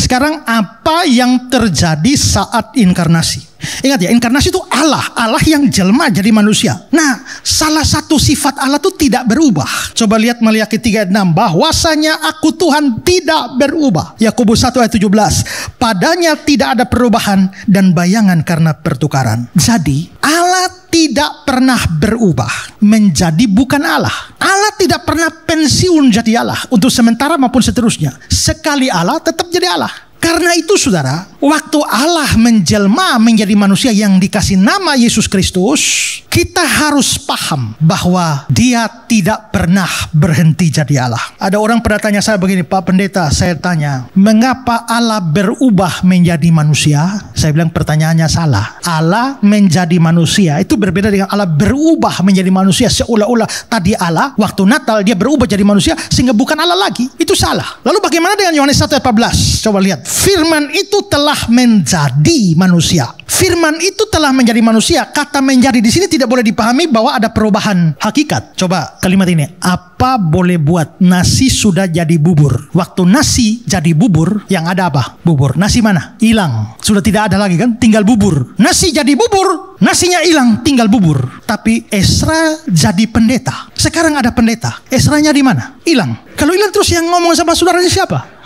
Sekarang apa yang terjadi saat inkarnasi? Ingat ya, inkarnasi itu Allah yang jelma jadi manusia. Nah, salah satu sifat Allah itu tidak berubah. Coba lihat Maliaki 3:6, bahwasanya aku Tuhan tidak berubah. Yakobus 1 ayat 17, padanya tidak ada perubahan dan bayangan karena pertukaran. Jadi Allah tidak pernah berubah menjadi bukan Allah. Allah tidak pernah pensiun jadi Allah untuk sementara maupun seterusnya. Sekali Allah tetap jadi Allah. Karena itu saudara, waktu Allah menjelma menjadi manusia yang dikasih nama Yesus Kristus, kita harus paham bahwa dia tidak pernah berhenti jadi Allah. Ada orang pernah tanya saya begini, Pak Pendeta, saya tanya, mengapa Allah berubah menjadi manusia? Saya bilang pertanyaannya salah. Allah menjadi manusia itu berbeda dengan Allah berubah menjadi manusia. Seolah-olah tadi Allah, waktu Natal dia berubah jadi manusia sehingga bukan Allah lagi. Itu salah. Lalu bagaimana dengan Yohanes 1 ayat 14? Coba lihat. Firman itu telah menjadi manusia. Firman itu telah menjadi manusia. Kata menjadi di sini tidak boleh dipahami bahwa ada perubahan hakikat. Coba kalimat ini. Apa boleh buat nasi sudah jadi bubur? Waktu nasi jadi bubur, yang ada apa? Bubur. Nasi mana? Hilang. Sudah tidak ada lagi kan? Tinggal bubur. Nasi jadi bubur, nasinya hilang, tinggal bubur. Tapi Ezra jadi pendeta. Sekarang ada pendeta. Ezranya di mana? Hilang. Kalau hilang terus yang ngomong sama saudaranya siapa?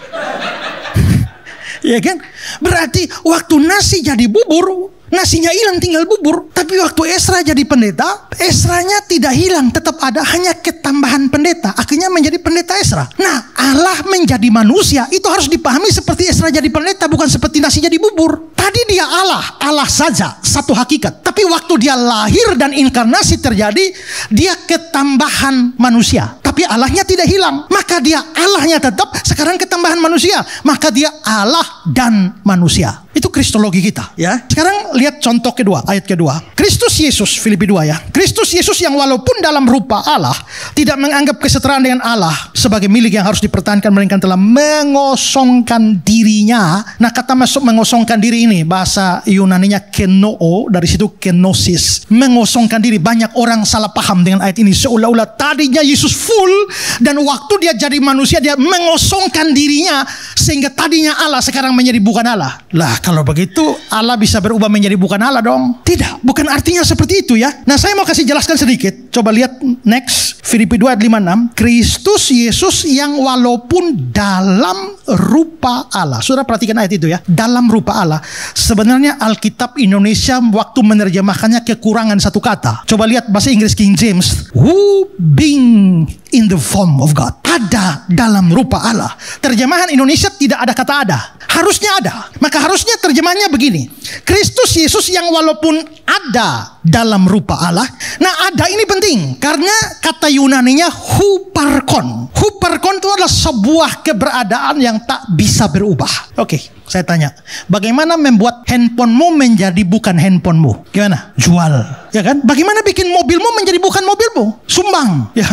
Ya kan? Berarti waktu nasi jadi bubur, nasinya hilang tinggal bubur. Tapi waktu Ezra jadi pendeta, Ezranya tidak hilang, tetap ada, hanya ketambahan pendeta. Akhirnya menjadi pendeta Ezra. Nah, Allah menjadi manusia itu harus dipahami seperti Ezra jadi pendeta, bukan seperti nasi jadi bubur. Tadi dia Allah saja, satu hakikat. Tapi waktu dia lahir dan inkarnasi terjadi, dia ketambahan manusia. Tapi Allahnya tidak hilang. Maka dia Allahnya tetap, sekarang ketambahan manusia. Maka dia Allah dan manusia. Itu kristologi kita, ya. Sekarang lihat contoh kedua, ayat kedua. Kristus Yesus, Filipi 2 ya. Kristus Yesus yang walaupun dalam rupa Allah, tidak menganggap kesetaraan dengan Allah sebagai milik yang harus dipertahankan, melainkan telah mengosongkan dirinya. Nah, kata masuk mengosongkan diri ini, bahasa Yunaninya kenoo, dari situ kenosis. Mengosongkan diri. Banyak orang salah paham dengan ayat ini. Seolah-olah tadinya Yesus full, dan waktu dia jadi manusia, dia mengosongkan dirinya, sehingga tadinya Allah sekarang menjadi bukan Allah. Lah, kalau begitu Allah bisa berubah menjadi bukan Allah dong? Tidak, bukan artinya seperti itu ya. Nah, saya mau kasih jelaskan sedikit. Coba lihat next, Filipi 2 ayat 5-6. Kristus Yesus yang walaupun dalam rupa Allah. Saudara perhatikan ayat itu ya. Dalam rupa Allah. Sebenarnya Alkitab Indonesia waktu menerjemahkannya kekurangan satu kata. Coba lihat bahasa Inggris King James. Who being in the form of God. Ada dalam rupa Allah. Terjemahan Indonesia tidak ada kata ada. Harusnya ada. Maka harusnya terjemahannya begini. Kristus Yesus yang walaupun ada dalam rupa Allah. Nah, ada ini penting. Karena kata Yunaninya huparkon. Huparkon itu adalah sebuah keberadaan yang tak bisa berubah. Oke, saya tanya. Bagaimana membuat handphonemu menjadi bukan handphonemu? Gimana? Jual. Ya kan? Bagaimana bikin mobilmu menjadi bukan mobilmu? Sumbang. Ya.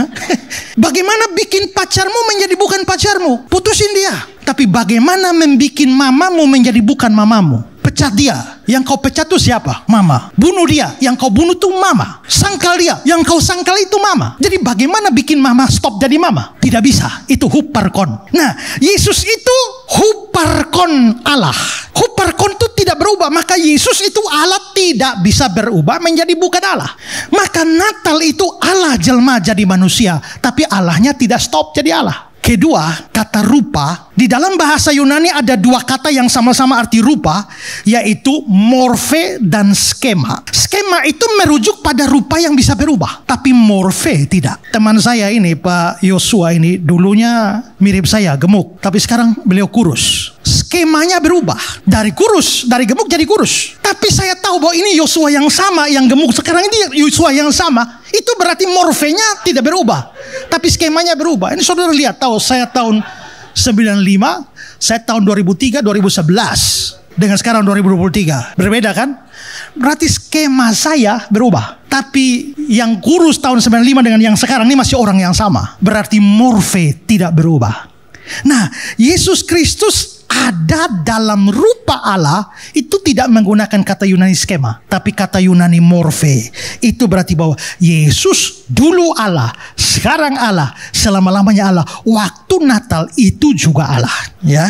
Bagaimana bikin pacarmu menjadi bukan pacarmu? Putusin dia. Tapi bagaimana membuat mamamu menjadi bukan mamamu? Pecat dia. Yang kau pecat itu siapa? Mama. Bunuh dia. Yang kau bunuh itu mama. Sangkal dia. Yang kau sangkal itu mama. Jadi bagaimana bikin mama stop jadi mama? Tidak bisa. Itu huparkon. Nah, Yesus itu huparkon Allah. Huparkon itu tidak berubah. Maka Yesus itu Allah tidak bisa berubah menjadi bukan Allah. Maka Natal itu Allah jelma jadi manusia. Tapi Allahnya tidak stop jadi Allah. Kedua, kata rupa. Di dalam bahasa Yunani ada dua kata yang sama-sama arti rupa, yaitu morfe dan skema. Skema itu merujuk pada rupa yang bisa berubah, tapi morfe tidak. Teman saya ini, Pak Yosua ini, dulunya mirip saya, gemuk, tapi sekarang beliau kurus. Skemanya berubah. Dari kurus, dari gemuk jadi kurus. Tapi saya tahu bahwa ini Yosua yang sama, yang gemuk sekarang ini Yosua yang sama. Itu berarti morfenya tidak berubah, tapi skemanya berubah. Ini saudara lihat, tahu saya tahun 95, saya tahun 2003, 2011 dengan sekarang 2023. Berbeda kan? Berarti skema saya berubah. Tapi yang kurus tahun 95 dengan yang sekarang ini masih orang yang sama. Berarti morfe tidak berubah. Nah, Yesus Kristus ada dalam rupa Allah itu tidak menggunakan kata Yunani skema, tapi kata Yunani morfe. Itu berarti bahwa Yesus dulu Allah, sekarang Allah, selama-lamanya Allah. Waktu Natal itu juga Allah, ya.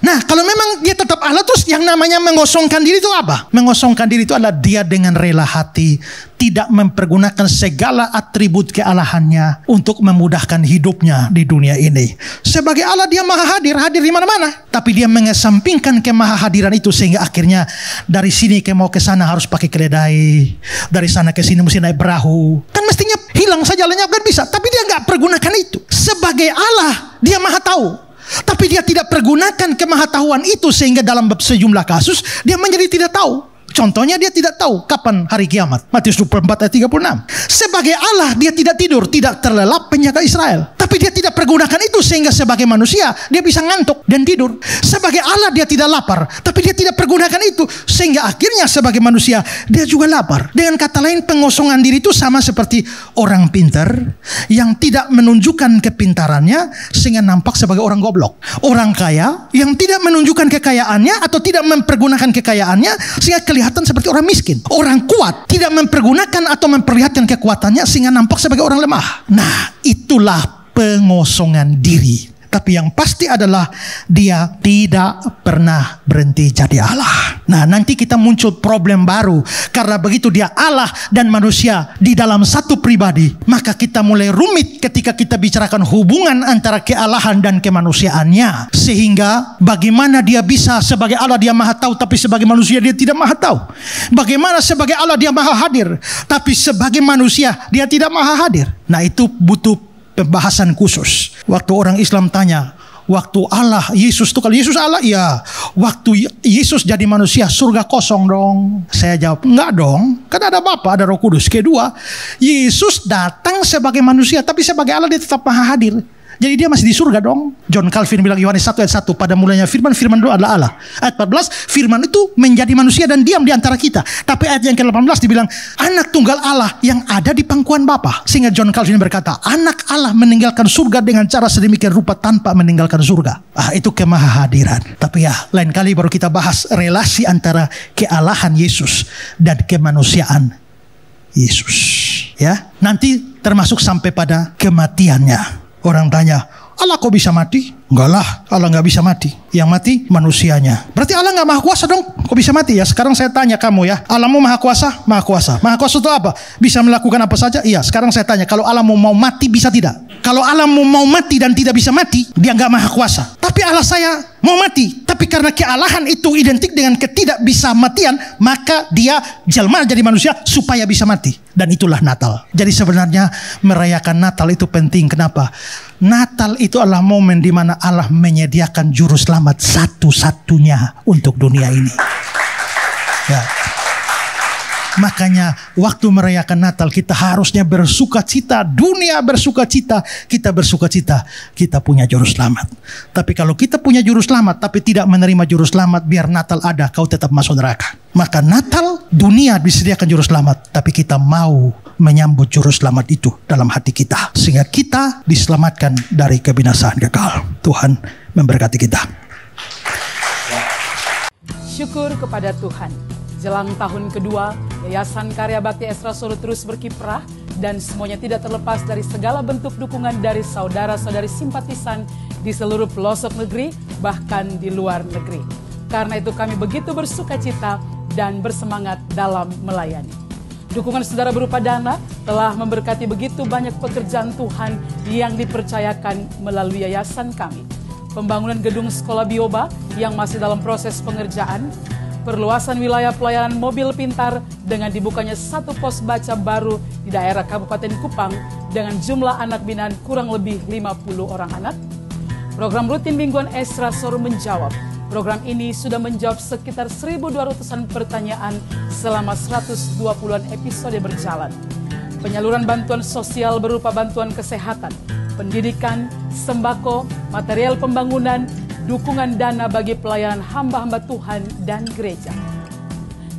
Nah, kalau memang dia tetap Allah, terus yang namanya mengosongkan diri itu apa? Mengosongkan diri itu adalah dia dengan rela hati tidak mempergunakan segala atribut kealahannya untuk memudahkan hidupnya di dunia ini. Sebagai Allah dia maha hadir, hadir di mana-mana. Tapi dia mengesampingkan kemahahadiran itu sehingga akhirnya dari sini ke mau ke sana harus pakai keledai, dari sana ke sini mesti naik perahu. Kan mestinya hilang saja lenyap kan bisa, tapi dia nggak pergunakan itu. Sebagai Allah dia maha tahu. Tapi dia tidak pergunakan kemahatauan itu sehingga dalam sejumlah kasus dia menjadi tidak tahu. Contohnya dia tidak tahu kapan hari kiamat. Matius 24 ayat 36. Sebagai Allah dia tidak tidur, tidak terlelap penjaga Israel. Tapi dia tidak pergunakan itu sehingga sebagai manusia dia bisa ngantuk dan tidur. Sebagai Allah dia tidak lapar, tapi dia tidak pergunakan itu sehingga akhirnya sebagai manusia dia juga lapar. Dengan kata lain, pengosongan diri itu sama seperti orang pintar yang tidak menunjukkan kepintarannya sehingga nampak sebagai orang goblok. Orang kaya yang tidak menunjukkan kekayaannya atau tidak mempergunakan kekayaannya sehingga kelihatan seperti orang miskin. Orang kuat tidak mempergunakan atau memperlihatkan kekuatannya sehingga nampak sebagai orang lemah. Nah, itulah pengosongan diri. Tapi yang pasti adalah dia tidak pernah berhenti jadi Allah. Nah, nanti kita muncul problem baru. Karena begitu dia Allah dan manusia di dalam satu pribadi, maka kita mulai rumit ketika kita bicarakan hubungan antara kealahan dan kemanusiaannya. Sehingga bagaimana dia bisa sebagai Allah dia maha tahu, tapi sebagai manusia dia tidak maha tahu. Bagaimana sebagai Allah dia maha hadir, tapi sebagai manusia dia tidak maha hadir. Nah, itu butuh pembahasan khusus. Waktu orang Islam tanya, waktu Allah, Yesus itu kalau Yesus Allah, ya. Waktu Yesus jadi manusia, surga kosong dong. Saya jawab, enggak dong. Kan ada Bapa, ada Roh Kudus. Kedua, Yesus datang sebagai manusia, tapi sebagai Allah dia tetap maha hadir. Jadi dia masih di surga dong. John Calvin bilang Yohanes 1 ayat 1, pada mulanya firman, firman itu adalah Allah. Ayat 14, firman itu menjadi manusia dan diam di antara kita. Tapi ayat yang ke-18 dibilang anak tunggal Allah yang ada di pangkuan Bapa. Sehingga John Calvin berkata, anak Allah meninggalkan surga dengan cara sedemikian rupa tanpa meninggalkan surga. Itu kemahahadiran. Tapi ya, lain kali baru kita bahas relasi antara kealahan Yesus dan kemanusiaan Yesus. Ya, nanti termasuk sampai pada kematiannya. Orang tanya, Allah kok bisa mati? Enggak lah, Allah nggak bisa mati. Yang mati manusianya. Berarti Allah nggak maha kuasa dong? Kok bisa mati ya? Sekarang saya tanya kamu ya, Allahmu maha kuasa? Maha kuasa. Maha kuasa itu apa? Bisa melakukan apa saja? Iya. Sekarang saya tanya, kalau Allah mau mati bisa tidak? Kalau Allah mau mati dan tidak bisa mati, dia nggak maha kuasa. Tapi Allah saya mau mati, tapi karena kealahan itu identik dengan ketidak bisa matian, maka dia jelma jadi manusia supaya bisa mati. Dan itulah Natal. Jadi sebenarnya merayakan Natal itu penting. Kenapa? Natal itu adalah momen di mana Allah menyediakan juru selamat satu-satunya untuk dunia ini. Ya. Makanya waktu merayakan Natal kita harusnya bersuka cita. Dunia bersuka cita, kita bersuka cita. Kita punya juru selamat. Tapi kalau kita punya juru selamat tapi tidak menerima juru selamat, biar Natal ada, kau tetap masuk neraka. Maka Natal dunia disediakan juru selamat, tapi kita mau menyambut juru selamat itu dalam hati kita, sehingga kita diselamatkan dari kebinasaan kekal. Tuhan memberkati kita. Syukur kepada Tuhan. Jelang tahun kedua, Yayasan Karya Bakti Esra Solo terus berkiprah dan semuanya tidak terlepas dari segala bentuk dukungan dari saudara-saudari simpatisan di seluruh pelosok negeri, bahkan di luar negeri. Karena itu kami begitu bersuka cita dan bersemangat dalam melayani. Dukungan saudara berupa dana telah memberkati begitu banyak pekerjaan Tuhan yang dipercayakan melalui yayasan kami. Pembangunan gedung sekolah Bioba yang masih dalam proses pengerjaan, perluasan wilayah pelayanan mobil pintar dengan dibukanya satu pos baca baru di daerah Kabupaten Kupang dengan jumlah anak binaan kurang lebih 50 orang anak. Program rutin mingguan Esra Solo menjawab. Program ini sudah menjawab sekitar 1.200-an pertanyaan selama 120-an episode berjalan. Penyaluran bantuan sosial berupa bantuan kesehatan, pendidikan, sembako, material pembangunan, dukungan dana bagi pelayanan hamba-hamba Tuhan dan gereja.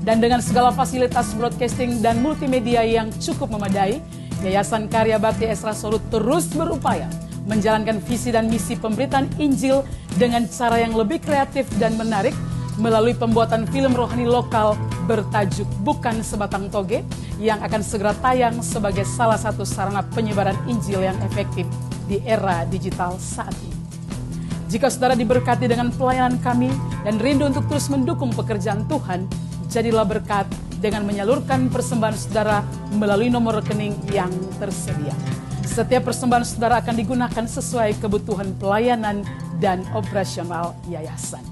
Dan dengan segala fasilitas broadcasting dan multimedia yang cukup memadai, Yayasan Karya Bakti Esra Solo terus berupaya menjalankan visi dan misi pemberitaan Injil dengan cara yang lebih kreatif dan menarik melalui pembuatan film rohani lokal bertajuk Bukan Sebatang Toge yang akan segera tayang sebagai salah satu sarana penyebaran Injil yang efektif di era digital saat ini. Jika saudara diberkati dengan pelayanan kami dan rindu untuk terus mendukung pekerjaan Tuhan, jadilah berkat dengan menyalurkan persembahan saudara melalui nomor rekening yang tersedia. Setiap persembahan saudara akan digunakan sesuai kebutuhan pelayanan dan operasional yayasan.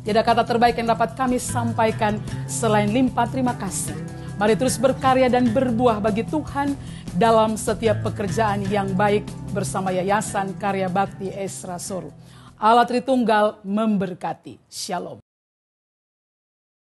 Tidak kata terbaik yang dapat kami sampaikan selain limpah terima kasih. Mari terus berkarya dan berbuah bagi Tuhan dalam setiap pekerjaan yang baik bersama Yayasan Karya Bakti Esra Soru. Allah Tritunggal memberkati. Shalom.